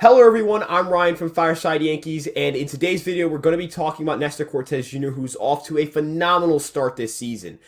Hello everyone, I'm Ryan from Fireside Yankees, and in today's video we're going to be talking about Nestor Cortes Jr., who's off to a phenomenal start this season.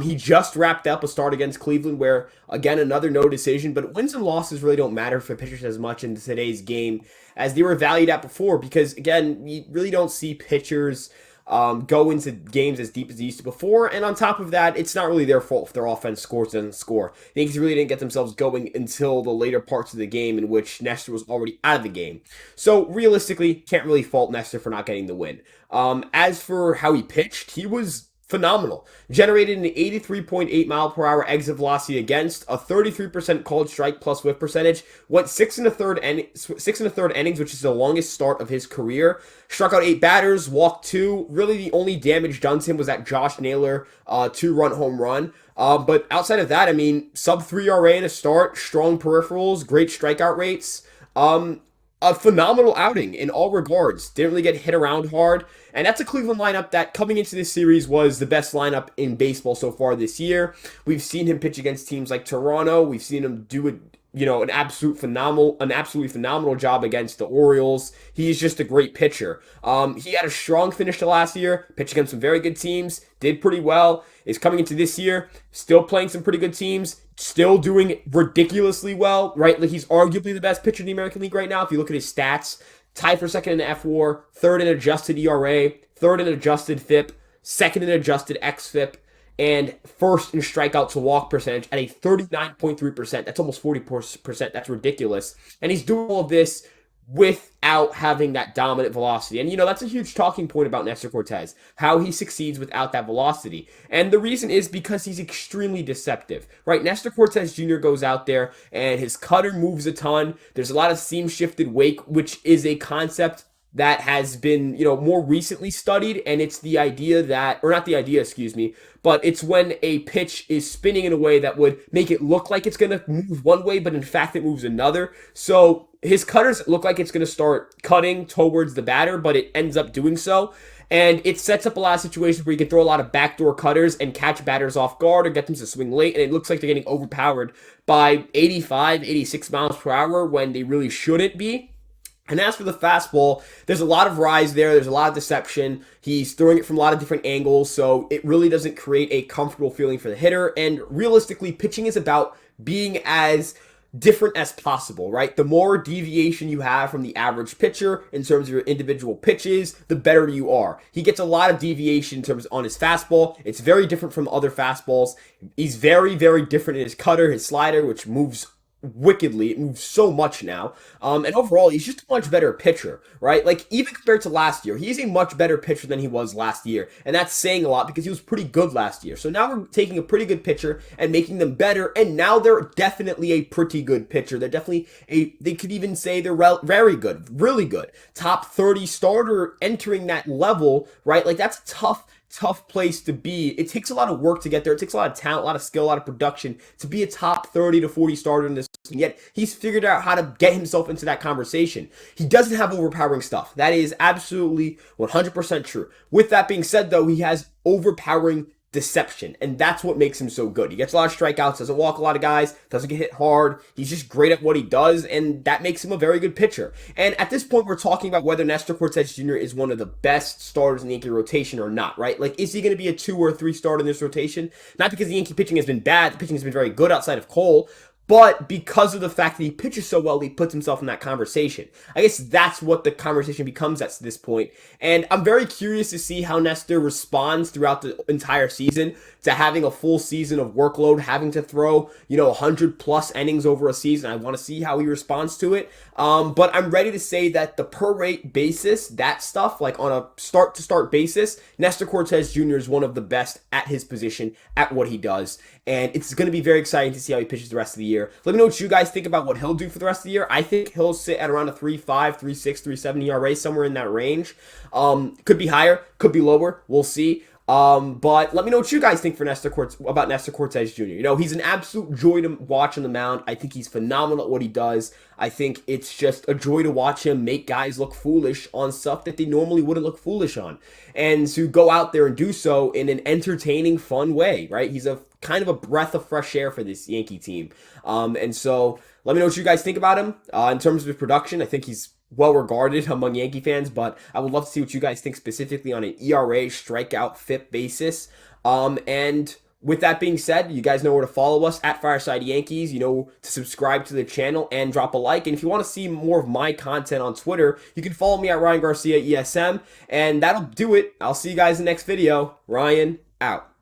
He just wrapped up a start against Cleveland where, again, another no decision, but wins and losses really don't matter for pitchers as much in today's game as they were valued at before because, again, you really don't see pitchers go into games as deep as they used to before. And on top of that, it's not really their fault if their offense scores or doesn't score. The Yankees really didn't get themselves going until the later parts of the game in which Nestor was already out of the game. So realistically, can't really fault Nestor for not getting the win. As for how he pitched, he was phenomenal. Generated an 83.8 mile per hour exit velocity against a 33% called strike plus whiff percentage. Went six and a third innings, which is the longest start of his career. Struck out 8 batters, walked 2. Really, the only damage done to him was that Josh Naylor 2-run home run. But outside of that, I mean, sub 3 ERA in a start, strong peripherals, great strikeout rates. A phenomenal outing in all regards. Didn't really get hit around hard. And that's a Cleveland lineup that coming into this series was the best lineup in baseball so far this year. We've seen him pitch against teams like Toronto. We've seen him do an absolutely phenomenal job against the Orioles. He's just a great pitcher. He had a strong finish to last year, pitched against some very good teams, did pretty well, is coming into this year, still playing some pretty good teams, still doing ridiculously well, right? Like he's arguably the best pitcher in the American League right now. If you look at his stats, tied for second in FWAR, third in adjusted ERA, third in adjusted FIP, second in adjusted xFIP, and first in strikeout to walk percentage at a 39.3%. That's almost 40%. That's ridiculous. And he's doing all of this without having that dominant velocity. And, that's a huge talking point about Nestor Cortes, how he succeeds without that velocity. And the reason is because he's extremely deceptive, right? Nestor Cortes Jr. goes out there and his cutter moves a ton. There's a lot of seam shifted wake, which is a concept that has been, more recently studied, and it's the idea that, or not the idea, excuse me, but it's when a pitch is spinning in a way that would make it look like it's going to move one way, but in fact it moves another. So his cutters look like it's going to start cutting towards the batter, but it ends up doing so. And it sets up a lot of situations where you can throw a lot of backdoor cutters and catch batters off guard or get them to swing late, and it looks like they're getting overpowered by 85, 86 miles per hour when they really shouldn't be. And as for the fastball, there's a lot of rise there. There's a lot of deception. He's throwing it from a lot of different angles, so it really doesn't create a comfortable feeling for the hitter. And realistically, pitching is about being as different as possible, right? The more deviation you have from the average pitcher in terms of your individual pitches, the better you are. He gets a lot of deviation in terms on his fastball. It's very different from other fastballs. He's very, very different in his cutter, his slider, which moves wickedly. It moves so much now. And overall, he's just a much better pitcher, right? Like, even compared to last year, he's a much better pitcher than he was last year. And that's saying a lot because he was pretty good last year. So now we're taking a pretty good pitcher and making them better. And now they're definitely a pretty good pitcher. They're definitely they could even say they're very good, really good. Top 30 starter entering that level, right? Like, that's a tough place to be. It takes a lot of work to get there. It takes a lot of talent, a lot of skill, a lot of production to be a top 30 to 40 starter in this. And yet he's figured out how to get himself into that conversation. He doesn't have overpowering stuff. That is absolutely 100% true. With that being said, though, he has overpowering deception, and that's what makes him so good. He gets a lot of strikeouts, doesn't walk a lot of guys, doesn't get hit hard. He's just great at what he does, and that makes him a very good pitcher. And at this point, we're talking about whether Nestor Cortes Jr. is one of the best starters in the Yankee rotation or not, right? Like, is he going to be a 2 or 3 starter in this rotation? Not because the Yankee pitching has been bad. The pitching has been very good outside of Cole, but because of the fact that he pitches so well, he puts himself in that conversation. I guess that's what the conversation becomes at this point. And I'm very curious to see how Nestor responds throughout the entire season to having a full season of workload, having to throw, 100 plus innings over a season. I want to see how he responds to it. But I'm ready to say that the per rate basis, that stuff, like on a start to start basis, Nestor Cortes Jr. is one of the best at his position, at what he does. And it's going to be very exciting to see how he pitches the rest of the year. Let me know what you guys think about what he'll do for the rest of the year. I think he'll sit at around a 3.5, 3.6, 3.7 ERA, somewhere in that range. Could be higher, could be lower. We'll see. But let me know what you guys think about Nestor Cortes Jr. You know, he's an absolute joy to watch on the mound. I think he's phenomenal at what he does. I think it's just a joy to watch him make guys look foolish on stuff that they normally wouldn't look foolish on. And to go out there and do so in an entertaining, fun way, right? He's a kind of a breath of fresh air for this Yankee team. And so let me know what you guys think about him. In terms of his production, I think he's well regarded among Yankee fans, but I would love to see what you guys think specifically on an ERA strikeout FIP basis. And with that being said, you guys know where to follow us at Fireside Yankees. You know to subscribe to the channel and drop a like. And if you want to see more of my content on Twitter, you can follow me at Ryan Garcia ESM. And that'll do it. I'll see you guys in the next video. Ryan out.